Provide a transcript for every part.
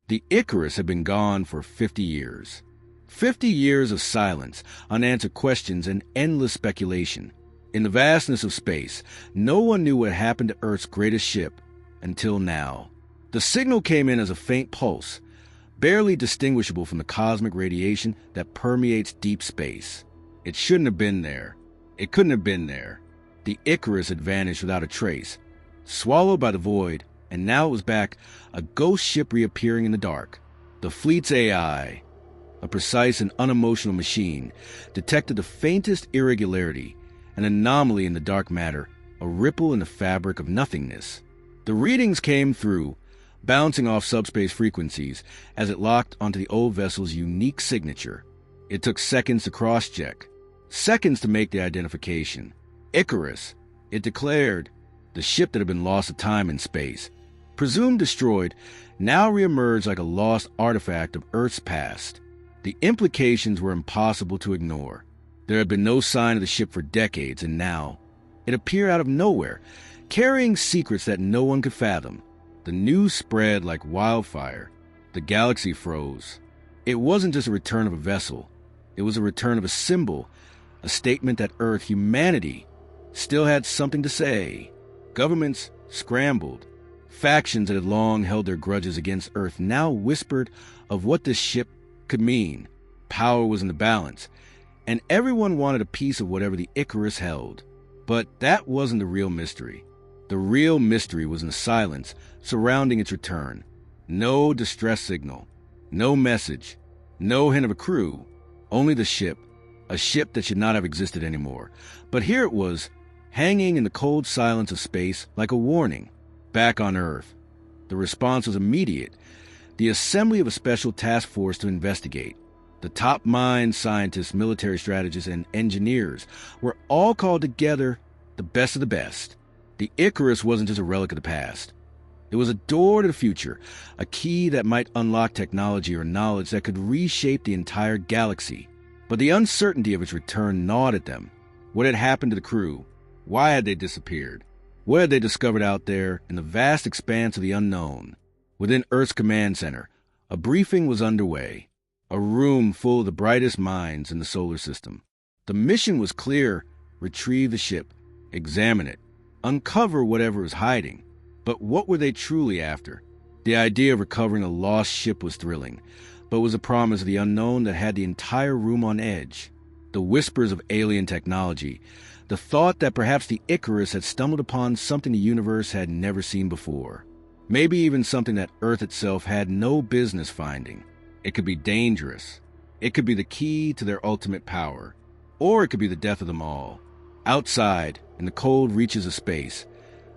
The Icarus had been gone for 50 years. 50 years of silence, unanswered questions, and endless speculation. In the vastness of space, no one knew what happened to Earth's greatest ship until now. The signal came in as a faint pulse, barely distinguishable from the cosmic radiation that permeates deep space. It shouldn't have been there. It couldn't have been there. The Icarus had vanished without a trace, swallowed by the void, and now it was back, a ghost ship reappearing in the dark. The fleet's AI, a precise and unemotional machine, detected the faintest irregularity, an anomaly in the dark matter, a ripple in the fabric of nothingness. The readings came through, bouncing off subspace frequencies as it locked onto the old vessel's unique signature. It took seconds to cross-check, seconds to make the identification. Icarus, it declared, the ship that had been lost to time and space, presumed destroyed, now reemerged like a lost artifact of Earth's past. The implications were impossible to ignore. There had been no sign of the ship for decades, and now it appeared out of nowhere, carrying secrets that no one could fathom. The news spread like wildfire. The galaxy froze. It wasn't just a return of a vessel. It was a return of a symbol, a statement that Earth, humanity, still had something to say. Governments scrambled. Factions that had long held their grudges against Earth now whispered of what this ship could mean. Power was in the balance, and everyone wanted a piece of whatever the Icarus held. But that wasn't the real mystery. The real mystery was in the silence surrounding its return. No distress signal, no message, no hint of a crew, only the ship, a ship that should not have existed anymore. But here it was, hanging in the cold silence of space like a warning. Back on Earth. The response was immediate. The assembly of a special task force to investigate. The top minds, scientists, military strategists, and engineers were all called together, the best of the best. The Icarus wasn't just a relic of the past. It was a door to the future, a key that might unlock technology or knowledge that could reshape the entire galaxy. But the uncertainty of its return gnawed at them. What had happened to the crew? Why had they disappeared? What had they discovered out there in the vast expanse of the unknown? Within Earth's command center, a briefing was underway. A room full of the brightest minds in the solar system. The mission was clear: retrieve the ship, examine it, uncover whatever was hiding. But what were they truly after? The idea of recovering a lost ship was thrilling, but was a promise of the unknown that had the entire room on edge. The whispers of alien technology, the thought that perhaps the Icarus had stumbled upon something the universe had never seen before. Maybe even something that Earth itself had no business finding. It could be dangerous. It could be the key to their ultimate power. Or it could be the death of them all. Outside, in the cold reaches of space,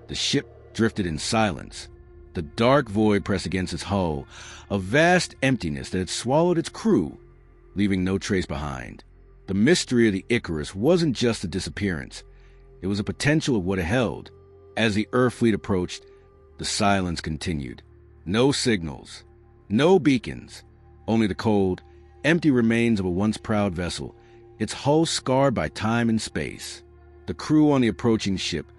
the ship drifted in silence. The dark void pressed against its hull, a vast emptiness that had swallowed its crew, leaving no trace behind. The mystery of the Icarus wasn't just a disappearance. It was a potential of what it held. As the Earth fleet approached, the silence continued. No signals, no beacons. Only the cold, empty remains of a once proud vessel, its hull scarred by time and space. The crew on the approaching ship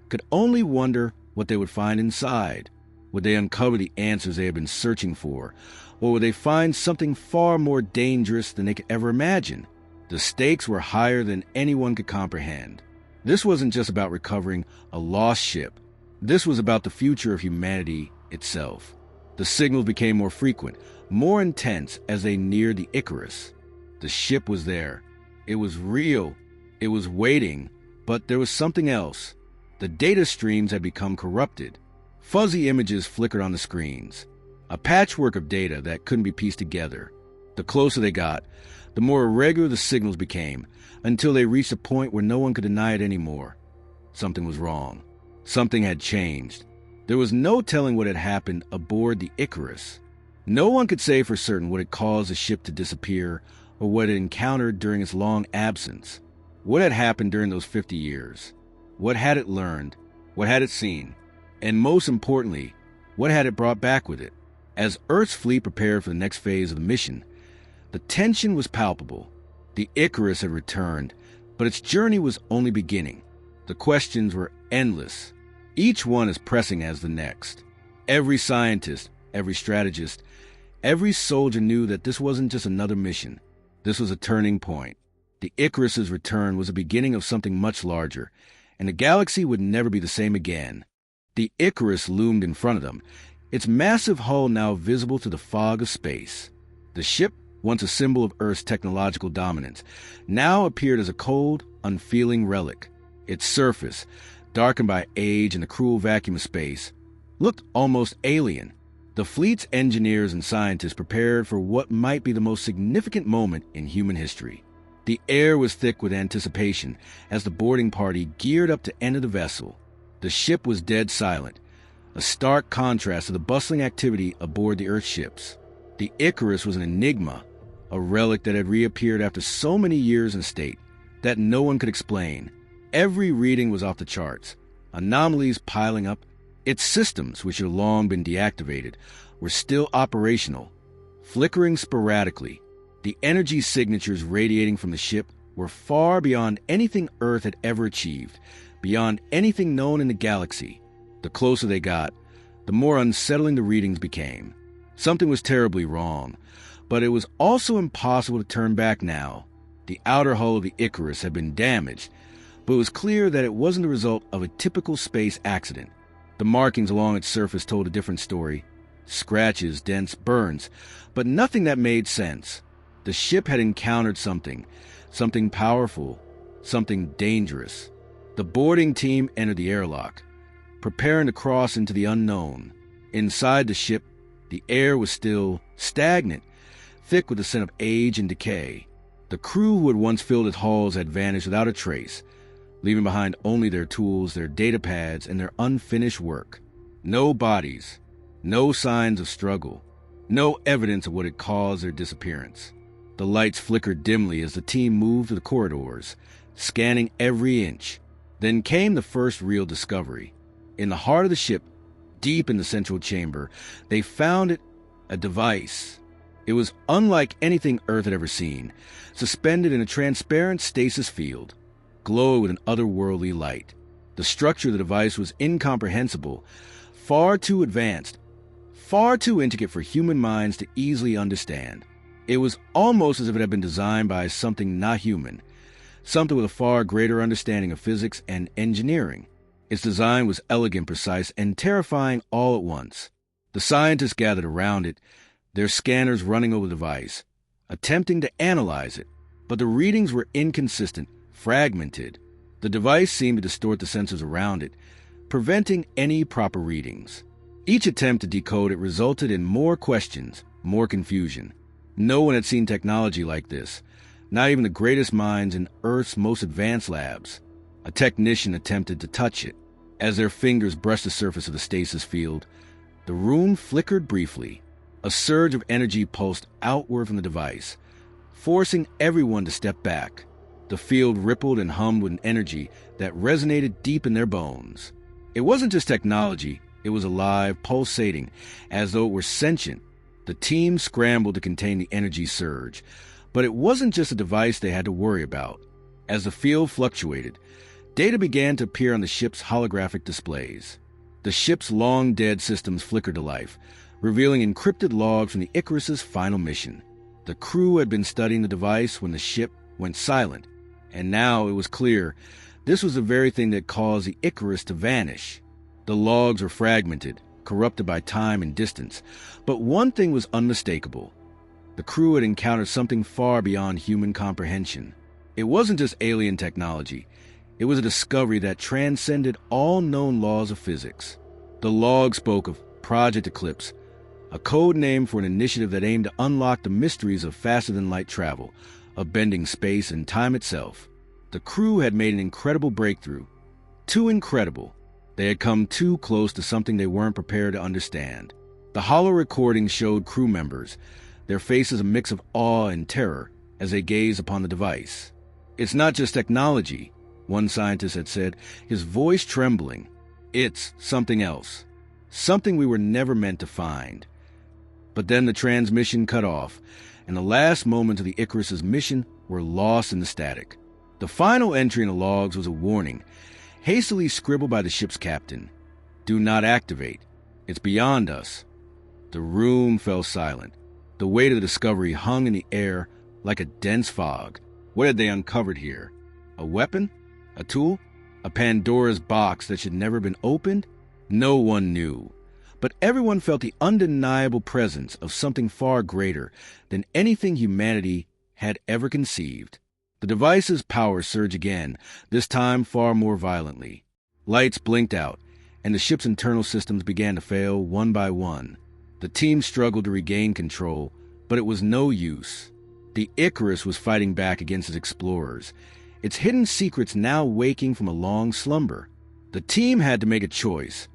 could only wonder what they would find inside. Would they uncover the answers they had been searching for, or would they find something far more dangerous than they could ever imagine? The stakes were higher than anyone could comprehend. This wasn't just about recovering a lost ship. This was about the future of humanity itself. The signals became more frequent, more intense as they neared the Icarus. The ship was there. It was real. It was waiting. But there was something else. The data streams had become corrupted. Fuzzy images flickered on the screens. A patchwork of data that couldn't be pieced together. The closer they got, the more irregular the signals became, until they reached a point where no one could deny it anymore. Something was wrong. Something had changed. There was no telling what had happened aboard the Icarus. No one could say for certain what had caused the ship to disappear or what it encountered during its long absence. What had happened during those 50 years? What had it learned? What had it seen? And most importantly, what had it brought back with it? As Earth's fleet prepared for the next phase of the mission, the tension was palpable. The Icarus had returned, but its journey was only beginning. The questions were endless, each one as pressing as the next. Every scientist, every strategist, Every soldier knew that this wasn't just another mission. This was a turning point. The Icarus's return was the beginning of something much larger, and the galaxy would never be the same again. The Icarus loomed in front of them, its massive hull now visible through the fog of space. The ship, once a symbol of Earth's technological dominance, now appeared as a cold, unfeeling relic. Its surface, darkened by age and the cruel vacuum of space, looked almost alien. The fleet's engineers and scientists prepared for what might be the most significant moment in human history. The air was thick with anticipation as the boarding party geared up to enter the vessel. The ship was dead silent, a stark contrast to the bustling activity aboard the Earth ships. The Icarus was an enigma, a relic that had reappeared after so many years in state that no one could explain. Every reading was off the charts, anomalies piling up. Its systems, which had long been deactivated, were still operational, flickering sporadically. The energy signatures radiating from the ship were far beyond anything Earth had ever achieved, beyond anything known in the galaxy. The closer they got, the more unsettling the readings became. Something was terribly wrong, but it was also impossible to turn back now. The outer hull of the Icarus had been damaged, but it was clear that it wasn't the result of a typical space accident. The markings along its surface told a different story. Scratches, dents, burns, but nothing that made sense. The ship had encountered something powerful, something dangerous. The boarding team entered the airlock, preparing to cross into the unknown. Inside the ship, the air was still stagnant, thick with the scent of age and decay. The crew who had once filled its halls had vanished without a trace, leaving behind only their tools, their data pads, and their unfinished work. No bodies, no signs of struggle, no evidence of what had caused their disappearance. The lights flickered dimly as the team moved through the corridors, scanning every inch. Then came the first real discovery. In the heart of the ship, deep in the central chamber, they found it, a device. It was unlike anything Earth had ever seen, suspended in a transparent stasis field, glowing with an otherworldly light. The structure of the device was incomprehensible, far too advanced, far too intricate for human minds to easily understand. It was almost as if it had been designed by something not human, something with a far greater understanding of physics and engineering. Its design was elegant, precise, and terrifying all at once. The scientists gathered around it, their scanners running over the device, attempting to analyze it, but the readings were inconsistent, fragmented. The device seemed to distort the sensors around it, preventing any proper readings. Each attempt to decode it resulted in more questions, more confusion. No one had seen technology like this, not even the greatest minds in Earth's most advanced labs. A technician attempted to touch it. As their fingers brushed the surface of the stasis field, the room flickered briefly. A surge of energy pulsed outward from the device, forcing everyone to step back. The field rippled and hummed with an energy that resonated deep in their bones. It wasn't just technology, it was alive, pulsating, as though it were sentient. The team scrambled to contain the energy surge, but it wasn't just a device they had to worry about. As the field fluctuated, data began to appear on the ship's holographic displays. The ship's long-dead systems flickered to life, revealing encrypted logs from the Icarus's final mission. The crew had been studying the device when the ship went silent, and now it was clear this was the very thing that caused the Icarus to vanish. The logs were fragmented, corrupted by time and distance, but one thing was unmistakable. The crew had encountered something far beyond human comprehension. It wasn't just alien technology. It was a discovery that transcended all known laws of physics. The log spoke of Project Eclipse, a code name for an initiative that aimed to unlock the mysteries of faster-than-light travel, of bending space and time itself. The crew had made an incredible breakthrough. Too incredible. They had come too close to something they weren't prepared to understand. The hollow recording showed crew members, their faces a mix of awe and terror as they gazed upon the device. "It's not just technology," one scientist had said, his voice trembling. "It's something else. Something we were never meant to find." But then the transmission cut off, and the last moments of the Icarus's mission were lost in the static. The final entry in the logs was a warning, hastily scribbled by the ship's captain. "Do not activate. It's beyond us." The room fell silent. The weight of the discovery hung in the air like a dense fog. What had they uncovered here? A weapon? A tool? A Pandora's box that should never have been opened? No one knew. But everyone felt the undeniable presence of something far greater than anything humanity had ever conceived. The device's power surged again, this time far more violently. Lights blinked out, and the ship's internal systems began to fail one by one. The team struggled to regain control, but it was no use. The Icarus was fighting back against its explorers, its hidden secrets now waking from a long slumber. The team had to make a choice: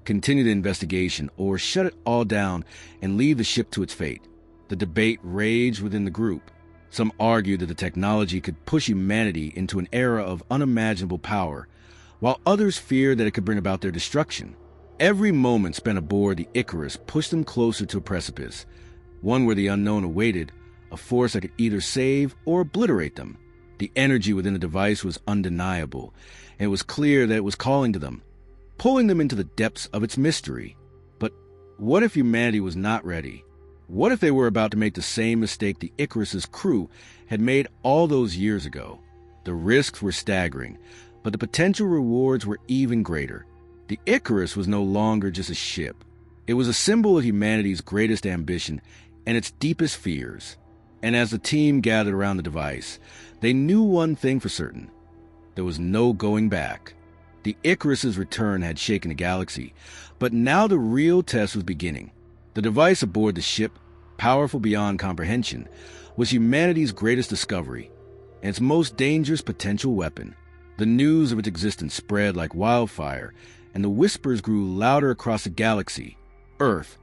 continue the investigation or shut it all down and leave the ship to its fate. The debate raged within the group. Some argued that the technology could push humanity into an era of unimaginable power, while others feared that it could bring about their destruction. Every moment spent aboard the Icarus pushed them closer to a precipice, one where the unknown awaited, a force that could either save or obliterate them. The energy within the device was undeniable, and it was clear that it was calling to them, pulling them into the depths of its mystery. But what if humanity was not ready? What if they were about to make the same mistake the Icarus's crew had made all those years ago? The risks were staggering, but the potential rewards were even greater. The Icarus was no longer just a ship. It was a symbol of humanity's greatest ambition and its deepest fears. And as the team gathered around the device, they knew one thing for certain: there was no going back. The Icarus's return had shaken the galaxy, but now the real test was beginning. The device aboard the ship, powerful beyond comprehension, was humanity's greatest discovery and its most dangerous potential weapon. The news of its existence spread like wildfire, and the whispers grew louder across the galaxy. Earth,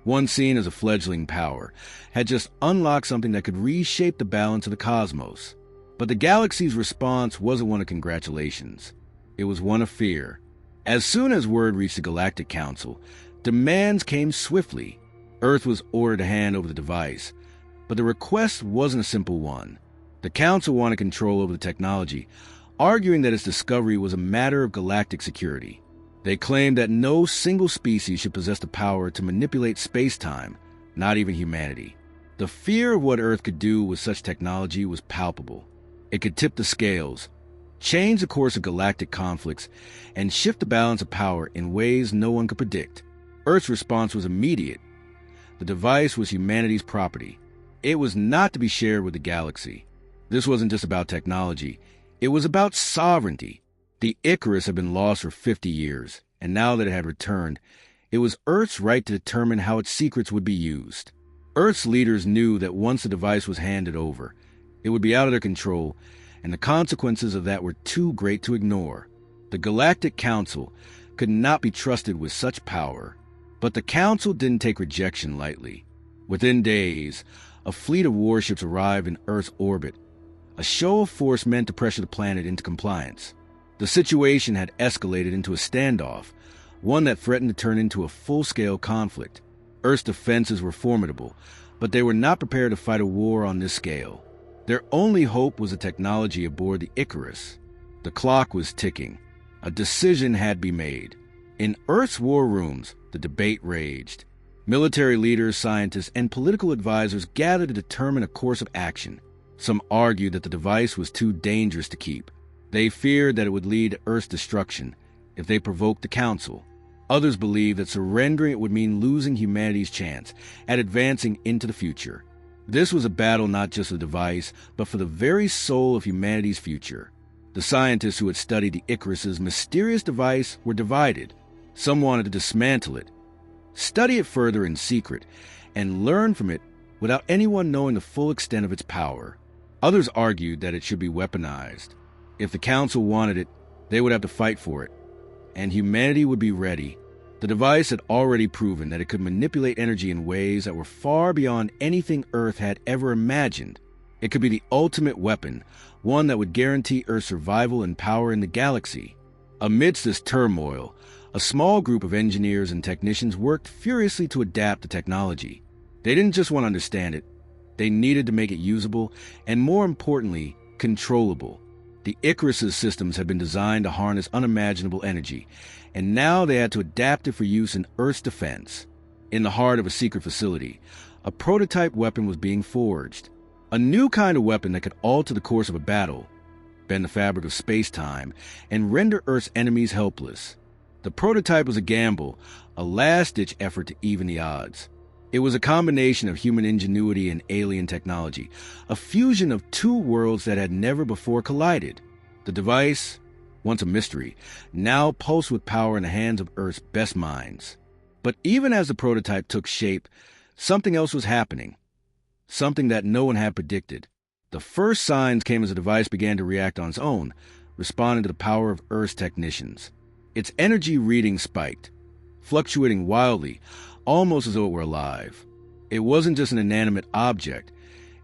once seen as a fledgling power, had just unlocked something that could reshape the balance of the cosmos. But the galaxy's response wasn't one of congratulations. It was one of fear. As soon as word reached the Galactic Council, demands came swiftly. Earth was ordered to hand over the device, but the request wasn't a simple one. The Council wanted control over the technology, arguing that its discovery was a matter of galactic security. They claimed that no single species should possess the power to manipulate space-time, not even humanity. The fear of what Earth could do with such technology was palpable. It could tip the scales, change the course of galactic conflicts, and shift the balance of power in ways no one could predict. Earth's response was immediate. The device was humanity's property. It was not to be shared with the galaxy. This wasn't just about technology. It was about sovereignty. The Icarus had been lost for 50 years, and now that it had returned, it was Earth's right to determine how its secrets would be used. Earth's leaders knew that once the device was handed over, it would be out of their control, and the consequences of that were too great to ignore. The Galactic Council could not be trusted with such power. But the Council didn't take rejection lightly. Within days, a fleet of warships arrived in Earth's orbit, a show of force meant to pressure the planet into compliance. The situation had escalated into a standoff, one that threatened to turn into a full-scale conflict. Earth's defenses were formidable, but they were not prepared to fight a war on this scale. Their only hope was the technology aboard the Icarus. The clock was ticking. A decision had to be made. In Earth's war rooms, the debate raged. Military leaders, scientists, and political advisors gathered to determine a course of action. Some argued that the device was too dangerous to keep. They feared that it would lead to Earth's destruction if they provoked the Council. Others believed that surrendering it would mean losing humanity's chance at advancing into the future. This was a battle not just for the device, but for the very soul of humanity's future. The scientists who had studied the Icarus's mysterious device were divided. Some wanted to dismantle it, study it further in secret, and learn from it without anyone knowing the full extent of its power. Others argued that it should be weaponized. If the Council wanted it, they would have to fight for it, and humanity would be ready. The device had already proven that it could manipulate energy in ways that were far beyond anything Earth had ever imagined. It could be the ultimate weapon, one that would guarantee Earth's survival and power in the galaxy. Amidst this turmoil, a small group of engineers and technicians worked furiously to adapt the technology. They didn't just want to understand it, they needed to make it usable and, more importantly, controllable. The Icarus's systems had been designed to harness unimaginable energy, and now they had to adapt it for use in Earth's defense. In the heart of a secret facility, A prototype weapon was being forged. A new kind of weapon that could alter the course of a battle, bend the fabric of space-time, and render Earth's enemies helpless. The prototype was a gamble, a last-ditch effort to even the odds. It was a combination of human ingenuity and alien technology, a fusion of two worlds that had never before collided. The device, once a mystery, now pulsed with power in the hands of Earth's best minds. But even as the prototype took shape, something else was happening. Something that no one had predicted. The first signs came as the device began to react on its own, responding to the power of Earth's technicians. Its energy reading spiked, fluctuating wildly, almost as though it were alive. It wasn't just an inanimate object.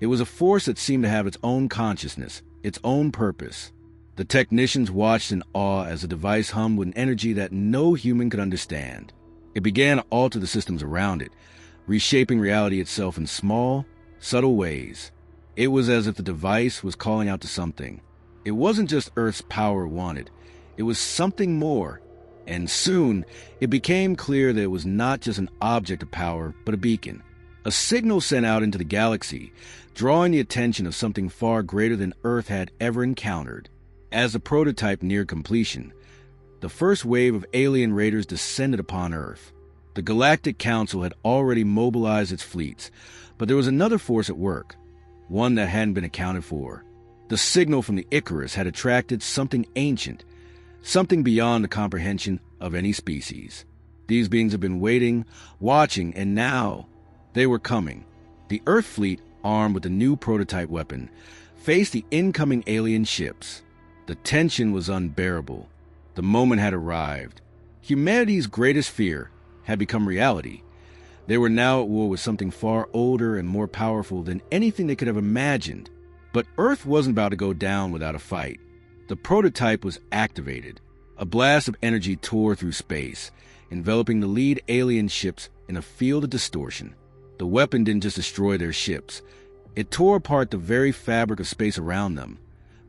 It was a force that seemed to have its own consciousness, its own purpose. The technicians watched in awe as the device hummed with an energy that no human could understand. It began to alter the systems around it, reshaping reality itself in small, subtle ways. It was as if the device was calling out to something. It wasn't just Earth's power it wanted. It was something more. And soon, it became clear that it was not just an object of power, but a beacon. A signal sent out into the galaxy, drawing the attention of something far greater than Earth had ever encountered. As the prototype neared completion, the first wave of alien raiders descended upon Earth. The Galactic Council had already mobilized its fleets, but there was another force at work, one that hadn't been accounted for. The signal from the Icarus had attracted something ancient, something beyond the comprehension of any species. These beings had been waiting, watching, and now they were coming. The Earth fleet, armed with the new prototype weapon, faced the incoming alien ships. The tension was unbearable. The moment had arrived. Humanity's greatest fear had become reality. They were now at war with something far older and more powerful than anything they could have imagined. But Earth wasn't about to go down without a fight. The prototype was activated. A blast of energy tore through space, enveloping the lead alien ships in a field of distortion. The weapon didn't just destroy their ships. It tore apart the very fabric of space around them,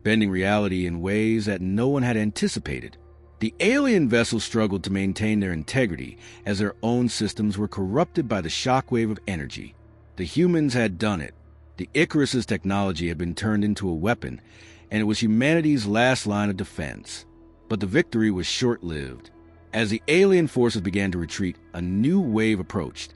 bending reality in ways that no one had anticipated. The alien vessels struggled to maintain their integrity as their own systems were corrupted by the shockwave of energy. The humans had done it. The Icarus's technology had been turned into a weapon, and it was humanity's last line of defense. But the victory was short-lived. As the alien forces began to retreat, a new wave approached.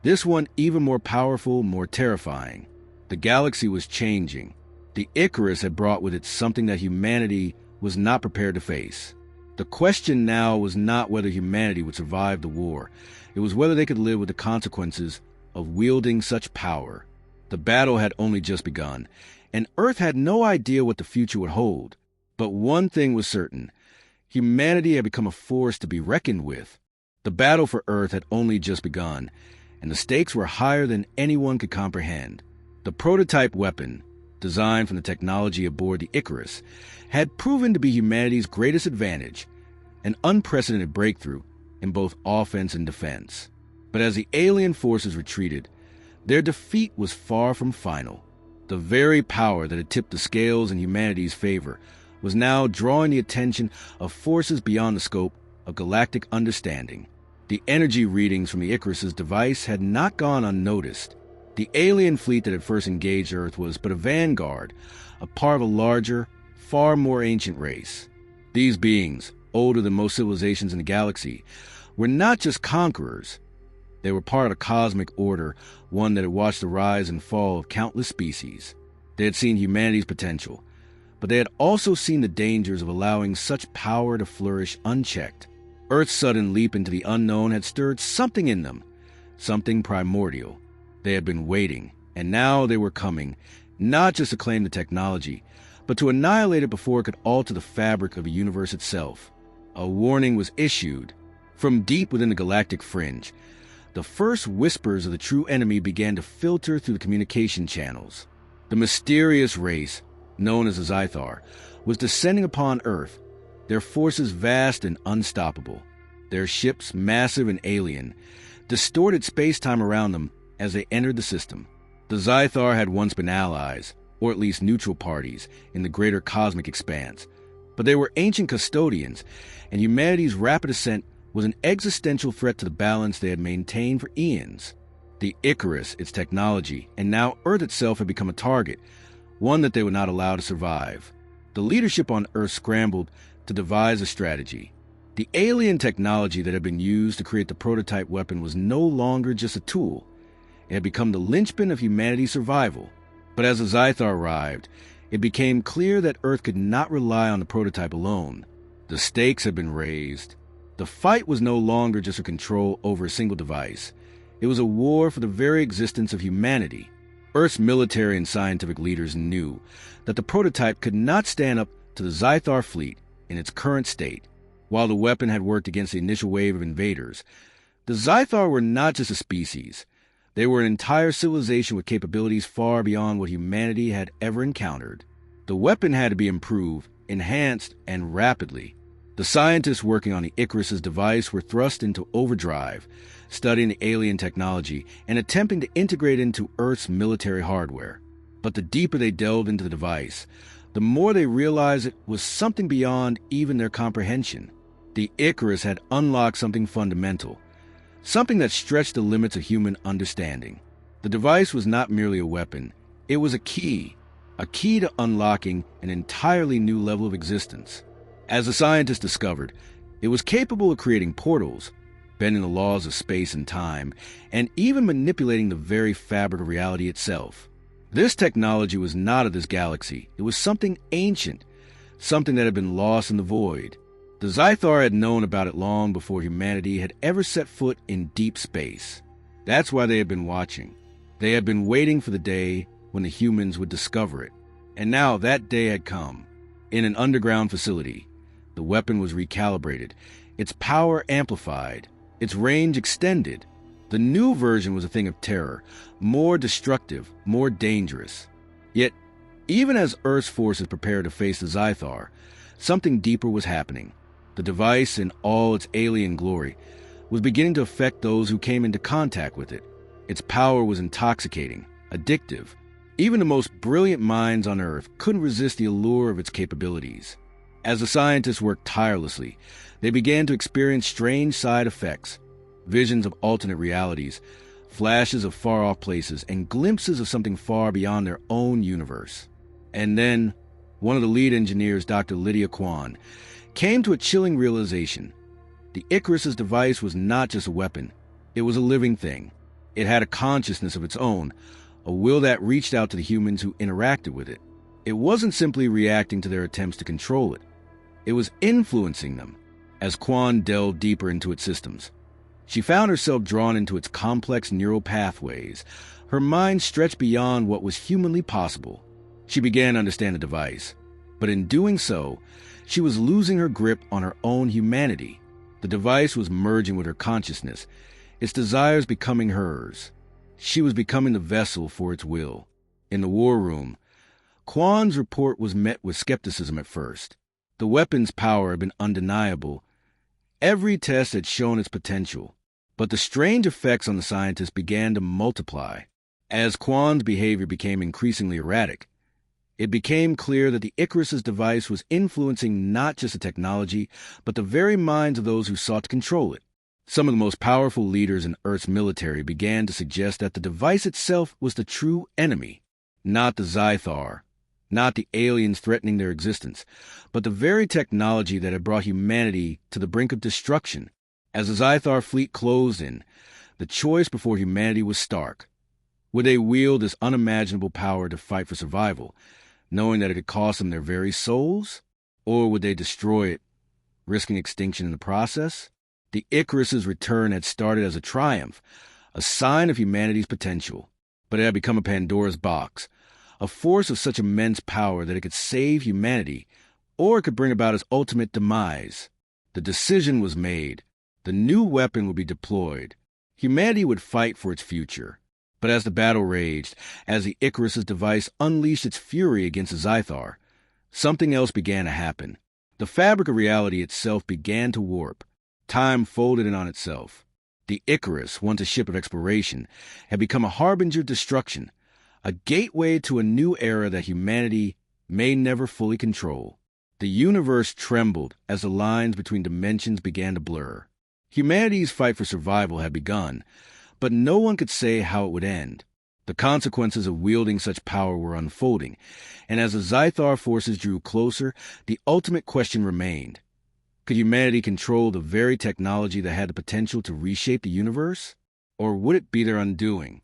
This one even more powerful, more terrifying. The galaxy was changing. The Icarus had brought with it something that humanity was not prepared to face. The question now was not whether humanity would survive the war. It was whether they could live with the consequences of wielding such power. The battle had only just begun, and Earth had no idea what the future would hold. But one thing was certain. Humanity had become a force to be reckoned with. The battle for Earth had only just begun, and the stakes were higher than anyone could comprehend. The prototype weapon, designed from the technology aboard the Icarus, had proven to be humanity's greatest advantage, an unprecedented breakthrough in both offense and defense. But as the alien forces retreated, their defeat was far from final. The very power that had tipped the scales in humanity's favor was now drawing the attention of forces beyond the scope of galactic understanding. The energy readings from the Icarus's device had not gone unnoticed. The alien fleet that had first engaged Earth was but a vanguard, a part of a larger, far more ancient race. These beings, older than most civilizations in the galaxy, were not just conquerors. They were part of a cosmic order, one that had watched the rise and fall of countless species. They had seen humanity's potential, but they had also seen the dangers of allowing such power to flourish unchecked. Earth's sudden leap into the unknown had stirred something in them, something primordial. They had been waiting, and now they were coming, not just to claim the technology, but to annihilate it before it could alter the fabric of the universe itself. A warning was issued. From deep within the galactic fringe, the first whispers of the true enemy began to filter through the communication channels. The mysterious race, known as the Zythar, was descending upon Earth, their forces vast and unstoppable. Their ships, massive and alien, distorted space-time around them as they entered the system. The Zythar had once been allies, or at least neutral parties, in the greater cosmic expanse. But they were ancient custodians, and humanity's rapid ascent was an existential threat to the balance they had maintained for eons. The Icarus, its technology, and now Earth itself had become a target, one that they would not allow to survive. The leadership on Earth scrambled to devise a strategy. The alien technology that had been used to create the prototype weapon was no longer just a tool. It had become the linchpin of humanity's survival. But as the Zythar arrived, it became clear that Earth could not rely on the prototype alone. The stakes had been raised. The fight was no longer just a control over a single device. It was a war for the very existence of humanity. Earth's military and scientific leaders knew that the prototype could not stand up to the Zythar fleet in its current state. While the weapon had worked against the initial wave of invaders, the Zythar were not just a species. They were an entire civilization with capabilities far beyond what humanity had ever encountered. The weapon had to be improved, enhanced, and rapidly. The scientists working on the Icarus's device were thrust into overdrive, studying the alien technology and attempting to integrate it into Earth's military hardware. But the deeper they delved into the device, the more they realized it was something beyond even their comprehension. The Icarus had unlocked something fundamental, something that stretched the limits of human understanding. The device was not merely a weapon, it was a key to unlocking an entirely new level of existence. As the scientists discovered, it was capable of creating portals, bending the laws of space and time, and even manipulating the very fabric of reality itself. This technology was not of this galaxy. It was something ancient, something that had been lost in the void. The Zythar had known about it long before humanity had ever set foot in deep space. That's why they had been watching. They had been waiting for the day when the humans would discover it. And now that day had come. In an underground facility, the weapon was recalibrated, its power amplified, its range extended. The new version was a thing of terror, more destructive, more dangerous. Yet, even as Earth's forces prepared to face the Zythar, something deeper was happening. The device, in all its alien glory, was beginning to affect those who came into contact with it. Its power was intoxicating, addictive. Even the most brilliant minds on Earth couldn't resist the allure of its capabilities. As the scientists worked tirelessly, they began to experience strange side effects, visions of alternate realities, flashes of far-off places, and glimpses of something far beyond their own universe. And then, one of the lead engineers, Dr. Lydia Kwan, came to a chilling realization. The Icarus's device was not just a weapon. It was a living thing. It had a consciousness of its own, a will that reached out to the humans who interacted with it. It wasn't simply reacting to their attempts to control it. It was influencing them. As Kwan delved deeper into its systems, she found herself drawn into its complex neural pathways. Her mind stretched beyond what was humanly possible. She began to understand the device, but in doing so, she was losing her grip on her own humanity. The device was merging with her consciousness, its desires becoming hers. She was becoming the vessel for its will. In the war room, Kwan's report was met with skepticism at first. The weapon's power had been undeniable. Every test had shown its potential. But the strange effects on the scientists began to multiply. As Kwan's behavior became increasingly erratic, it became clear that the Icarus's device was influencing not just the technology, but the very minds of those who sought to control it. Some of the most powerful leaders in Earth's military began to suggest that the device itself was the true enemy, not the Zythar, not the aliens threatening their existence, but the very technology that had brought humanity to the brink of destruction. As the Zythar fleet closed in, the choice before humanity was stark. Would they wield this unimaginable power to fight for survival, knowing that it could cost them their very souls? Or would they destroy it, risking extinction in the process? The Icarus's return had started as a triumph, a sign of humanity's potential, but it had become a Pandora's box, a force of such immense power that it could save humanity, or it could bring about its ultimate demise. The decision was made. The new weapon would be deployed. Humanity would fight for its future. But as the battle raged, as the Icarus's device unleashed its fury against the Zythar, something else began to happen. The fabric of reality itself began to warp. Time folded in on itself. The Icarus, once a ship of exploration, had become a harbinger of destruction, a gateway to a new era that humanity may never fully control. The universe trembled as the lines between dimensions began to blur. Humanity's fight for survival had begun, But no one could say how it would end. The consequences of wielding such power were unfolding, and as the Zythar forces drew closer, the ultimate question remained. Could humanity control the very technology that had the potential to reshape the universe? Or would it be their undoing?